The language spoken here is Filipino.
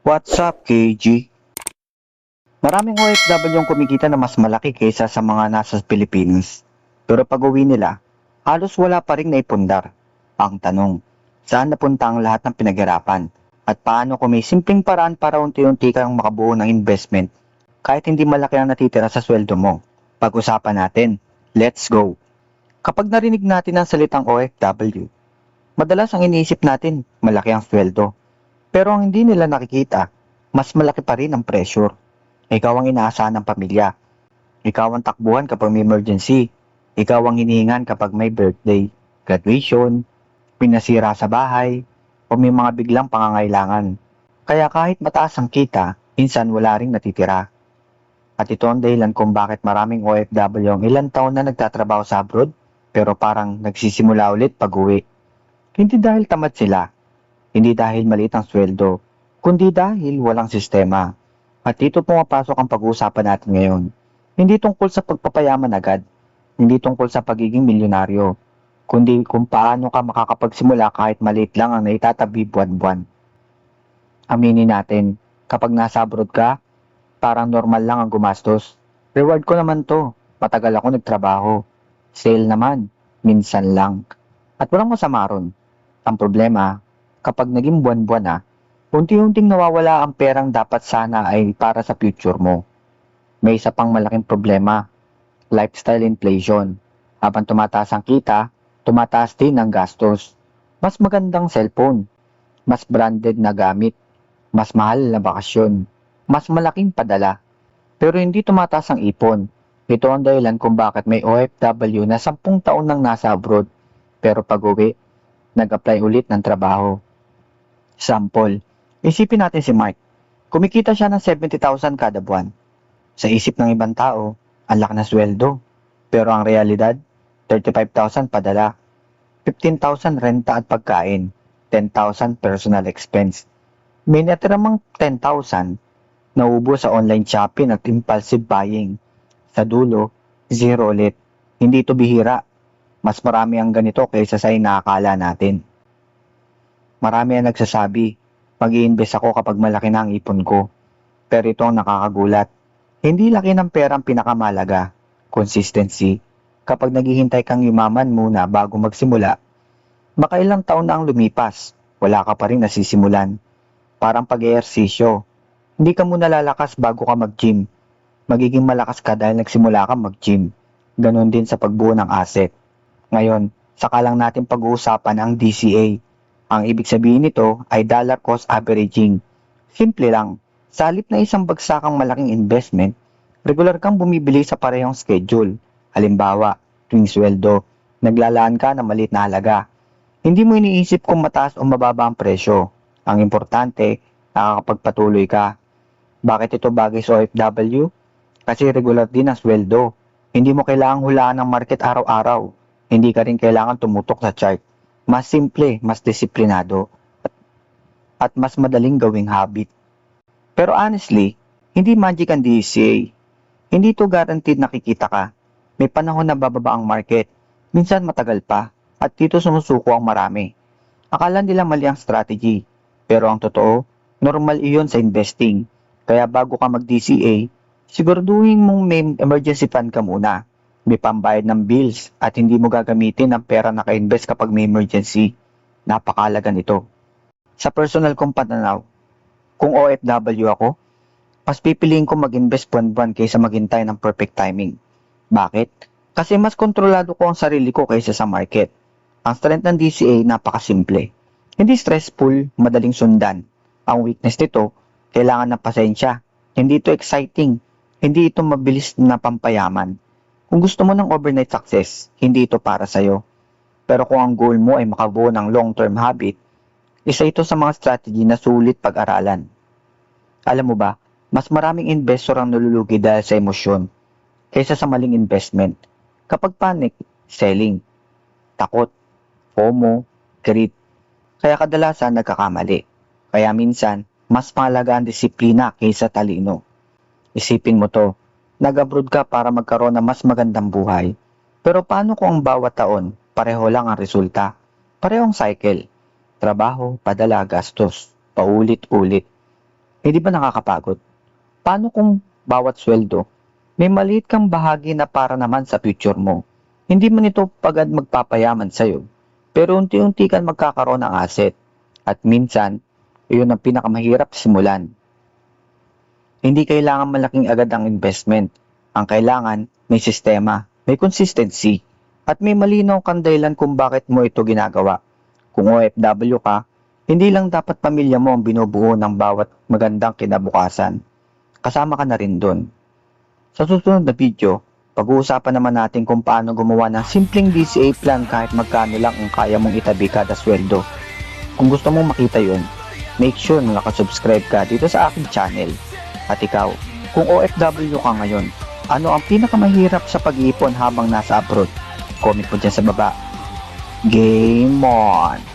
What's up, KG? Maraming OFW yung kumikita na mas malaki kaysa sa mga nasa Pilipinas. Pero pag uwi nila, halos wala pa rin naipundar. Ang tanong, saan napunta ang lahat ng pinaghirapan? At paano kung may simpleng paraan para unti-unti kang makabuo ng investment kahit hindi malaki ang natitira sa sweldo mo? Pag-usapan natin. Let's go! Kapag narinig natin ang salitang OFW, madalas ang iniisip natin malaki ang sweldo. Pero ang hindi nila nakikita, mas malaki pa rin ang pressure. Ikaw ang inaasahan ng pamilya. Ikaw ang takbuhan kapag may emergency. Ikaw ang hinihingan kapag may birthday, graduation, pinasira sa bahay, o may mga biglang pangangailangan. Kaya kahit mataas ang kita, minsan wala ring natitira. At ito ang dahilan kung bakit maraming OFW ang ilang taon na nagtatrabaho sa abroad, pero parang nagsisimula ulit pag-uwi. Hindi dahil tamad sila, hindi dahil maliit ang sweldo, kundi dahil walang sistema. At dito pumapasok ang pag-uusapan natin ngayon. Hindi tungkol sa pagpapayaman agad, hindi tungkol sa pagiging milyonaryo, kundi kung paano ka makakapagsimula kahit maliit lang ang naitatabi buwan-buwan. Aminin natin, kapag nasa abroad ka, parang normal lang ang gumastos. Reward ko naman to, matagal ako nagtrabaho. Sale naman, minsan lang. At walang masama ron. Ang problema, kapag naging buwan-buwan na, unti-unting nawawala ang perang dapat sana ay para sa future mo. May isa pang malaking problema, lifestyle inflation. Habang tumataas ang kita, tumataas din ang gastos. Mas magandang cellphone, mas branded na gamit, mas mahal na bakasyon, mas malaking padala. Pero hindi tumataas ang ipon. Ito ang dahilan kung bakit may OFW na 10 taon nang nasa abroad, pero pag-uwi, nag-apply ulit ng trabaho. Sample, isipin natin si Mike. Kumikita siya ng 70,000 kada buwan. Sa isip ng ibang tao, ang laki na sweldo. Pero ang realidad, 35,000 padala, 15,000 renta at pagkain, 10,000 personal expense. May natiramang 10,000 na ubo sa online shopping at impulsive buying. Sa dulo, zero ulit. Hindi ito bihira. Mas marami ang ganito kaysa sa inaakala natin. Marami ang nagsasabi, mag-i-invest ako kapag malaki na ang ipon ko. Pero ito ang nakakagulat. Hindi laki ng pera ang pinakamalaga. Consistency. Kapag naghihintay kang yumaman muna bago magsimula, makailang taon na ang lumipas, wala ka pa rin nasisimulan. Parang pag-ehersisyo. Hindi ka muna lalakas bago ka mag-gym. Magiging malakas ka dahil nagsimula ka mag-gym. Ganon din sa pagbuo ng asset. Ngayon, saka lang natin pag-uusapan ang DCA. Ang ibig sabihin nito ay dollar cost averaging. Simple lang, sa halip na isang bagsakang malaking investment, regular kang bumibili sa parehong schedule. Halimbawa, tuwing sweldo, naglalaan ka ng maliit na halaga. Hindi mo iniisip kung mataas o mababa ang presyo. Ang importante, nakakapagpatuloy ka. Bakit ito bagay sa OFW? Kasi regular din ang sweldo. Hindi mo kailangang hulaan ng market araw-araw. Hindi ka rin kailangan tumutok sa chart. Mas simple, mas disiplinado, at mas madaling gawing habit. Pero honestly, hindi magic ang DCA. Hindi ito guaranteed na kikita ka. May panahon na bababa ang market. Minsan matagal pa. At dito sumusuko ang marami. Akala nila mali ang strategy. Pero ang totoo, normal iyon sa investing. Kaya bago ka mag-DCA, siguraduhin mong may emergency fund ka muna. May pambayad ng bills at hindi mo gagamitin ang pera na ka-invest kapag may emergency. Napakalaga nito. Sa personal kong pananaw, kung OFW ako, mas pipiliin ko mag-invest buwan-buwan kaysa maghintay ng perfect timing. Bakit? Kasi mas kontrolado ko ang sarili ko kaysa sa market. Ang strength ng DCA napakasimple. Hindi stressful, madaling sundan. Ang weakness nito, kailangan ng pasensya. Hindi ito exciting. Hindi ito mabilis na pampayaman. Kung gusto mo ng overnight success, hindi ito para sa'yo. Pero kung ang goal mo ay makabuo ng long-term habit, isa ito sa mga strategy na sulit pag-aralan. Alam mo ba, mas maraming investor ang nalulugi dahil sa emosyon kaysa sa maling investment. Kapag panic, selling. Takot, FOMO, greed. Kaya kadalasan nagkakamali. Kaya minsan, mas mahalaga ang disiplina kaysa talino. Isipin mo to, nag-abroad ka para magkaroon ng mas magandang buhay. Pero paano kung ang bawat taon, pareho lang ang resulta? Parehong cycle. Trabaho, padala, gastos. Paulit-ulit. Hindi ba nakakapagod? Paano kung bawat sweldo, may maliit kang bahagi na para naman sa future mo? Hindi man ito pagad magpapayaman sa'yo, pero unti-unti kang magkakaroon ng asset. At minsan, iyon ang pinakamahirap simulan. Hindi kailangan malaking agad ang investment. Ang kailangan, may sistema, may consistency, at may malinaw kang dahilan kung bakit mo ito ginagawa. Kung OFW ka, hindi lang dapat pamilya mo ang binubuo ng bawat magandang kinabukasan. Kasama ka na rin doon. Sa susunod na video, pag-uusapan naman natin kung paano gumawa ng simpleng DCA plan kahit magkano lang ang kaya mong itabi kada sweldo. Kung gusto mong makita yun, make sure na nakasubscribe ka dito sa aking channel. At ikaw, kung OFW ka ngayon, ano ang pinakamahirap sa pag-iipon habang nasa abroad? Comment mo dyan sa baba. Game on!